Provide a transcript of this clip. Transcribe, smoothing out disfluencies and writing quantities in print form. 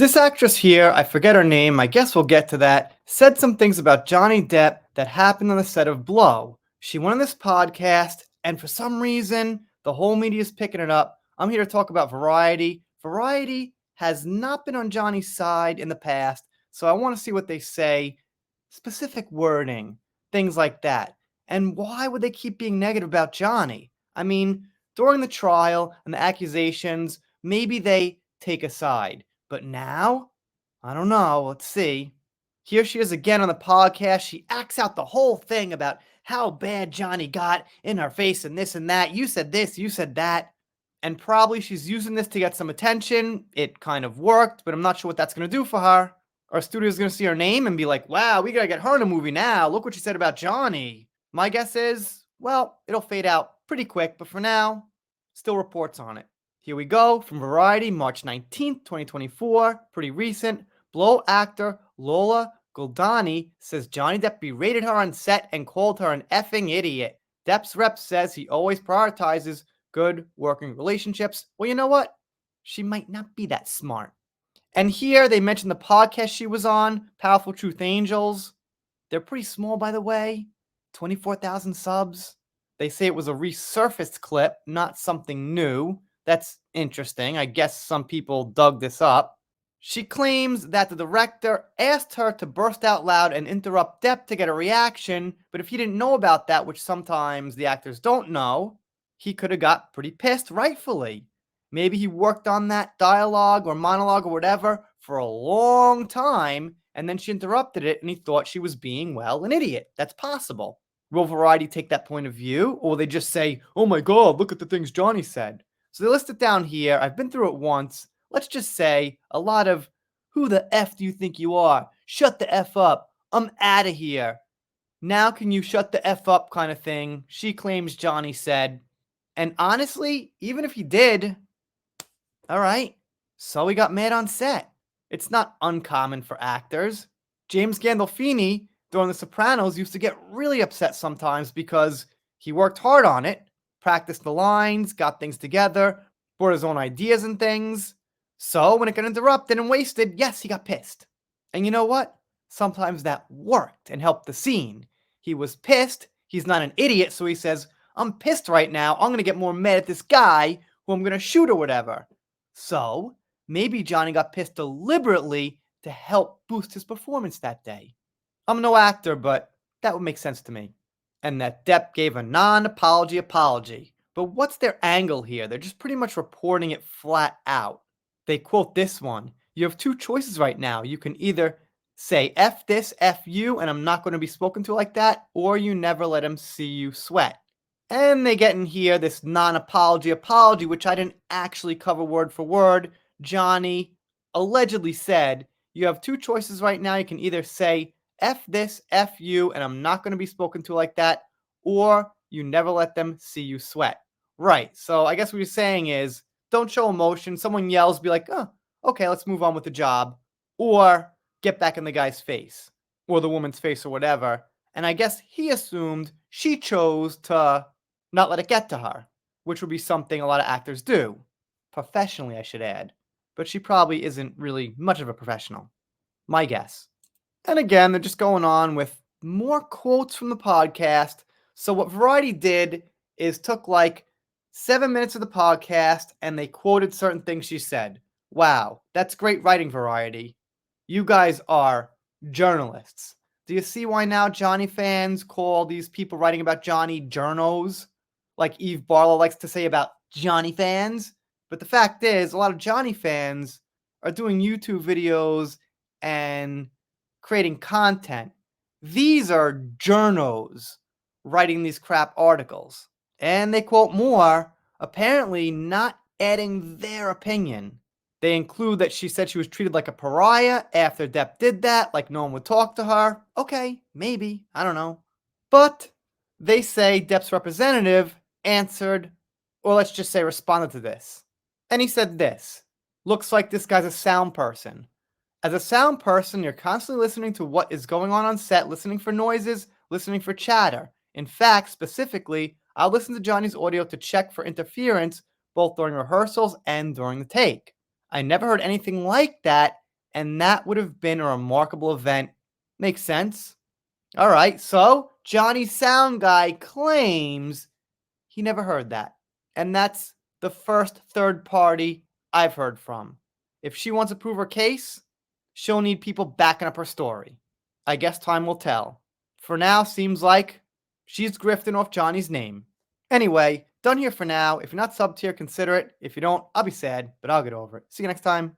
This actress here, I forget her name, I guess we'll get to that, said some things about Johnny Depp that happened on the set of Blow. She went on this podcast, and for some reason, the whole media is picking it up. I'm here to talk about Variety. Variety has not been on Johnny's side in the past, so I want to see what they say. Specific wording, things like that. And why would they keep being negative about Johnny? I mean, during the trial and the accusations, maybe they take a side. But now, I don't know. Let's see. Here she is again on the podcast. She acts out the whole thing about how bad Johnny got in her face and this and that. You said this, you said that. And probably she's using this to get some attention. It kind of worked, but I'm not sure what that's going to do for her. Our studio's going to see her name and be like, wow, we got to get her in a movie now. Look what she said about Johnny. My guess is, well, it'll fade out pretty quick, but for now, still reports on it. Here we go from Variety, March 19th, 2024. Pretty recent. Blow actor Lola Goldani says Johnny Depp berated her on set and called her an effing idiot. Depp's rep says he always prioritizes good working relationships. Well, you know what? She might not be that smart. And here they mentioned the podcast she was on, Powerful Truth Angels. They're pretty small, by the way. 24,000 subs. They say it was a resurfaced clip, not something new. That's interesting. I guess some people dug this up. She claims that the director asked her to burst out loud and interrupt Depp to get a reaction, but if he didn't know about that, which sometimes the actors don't know, he could have got pretty pissed, rightfully. Maybe he worked on that dialogue or monologue or whatever for a long time, and then she interrupted it and he thought she was being, well, an idiot. That's possible. Will Variety take that point of view, or will they just say, oh my God, look at the things Johnny said? So they list it down here. I've been through it once. Let's just say a lot of, who the F do you think you are? Shut the F up. I'm out of here. Now can you shut the F up kind of thing, she claims Johnny said. And honestly, even if he did, all right, so he got mad on set. It's not uncommon for actors. James Gandolfini, during The Sopranos, used to get really upset sometimes because he worked hard on it, practiced the lines, got things together, brought his own ideas and things. So when it got interrupted and wasted, yes, he got pissed. And you know what? Sometimes that worked and helped the scene. He was pissed. He's not an idiot, so he says, I'm pissed right now. I'm going to get more mad at this guy who I'm going to shoot or whatever. So maybe Johnny got pissed deliberately to help boost his performance that day. I'm no actor, but that would make sense to me. And that Depp gave a non-apology apology. But what's their angle here? They're just pretty much reporting it flat out. They quote this one. You have two choices right now. You can either say F this, F you, and I'm not going to be spoken to like that, or you never let him see you sweat. And they get in here this non-apology apology, which I didn't actually cover word for word. Johnny allegedly said, you have two choices right now. You can either say F this, F you, and I'm not going to be spoken to like that, or you never let them see you sweat. Right. So I guess what you're saying is don't show emotion. Someone yells, be like, oh, okay, let's move on with the job. Or get back in the guy's face or the woman's face or whatever. And I guess he assumed she chose to not let it get to her, which would be something a lot of actors do. Professionally, I should add. But she probably isn't really much of a professional. My guess. And again, they're just going on with more quotes from the podcast. So what Variety did is took like 7 minutes of the podcast and they quoted certain things she said. Wow, that's great writing, Variety. You guys are journalists. Do you see why now Johnny fans call these people writing about Johnny journos? Like Eve Barlow likes to say about Johnny fans. But the fact is, a lot of Johnny fans are doing YouTube videos and creating content. These are journos writing these crap articles. And they quote more, apparently not adding their opinion. They include that she said she was treated like a pariah after Depp did that, like no one would talk to her. Okay, maybe, I don't know. But they say Depp's representative answered, or let's just say responded to this. And he said this, looks like this guy's a sound person. As a sound person, you're constantly listening to what is going on set, listening for noises, listening for chatter. In fact, specifically, I'll listen to Johnny's audio to check for interference, both during rehearsals and during the take. I never heard anything like that, and that would have been a remarkable event. Makes sense. All right, so Johnny's sound guy claims he never heard that. And that's the first third party I've heard from. If she wants to prove her case, she'll need people backing up her story. I guess time will tell. For now, seems like she's grifting off Johnny's name. Anyway, done here for now. If you're not subbed here, consider it. If you don't, I'll be sad, but I'll get over it. See you next time.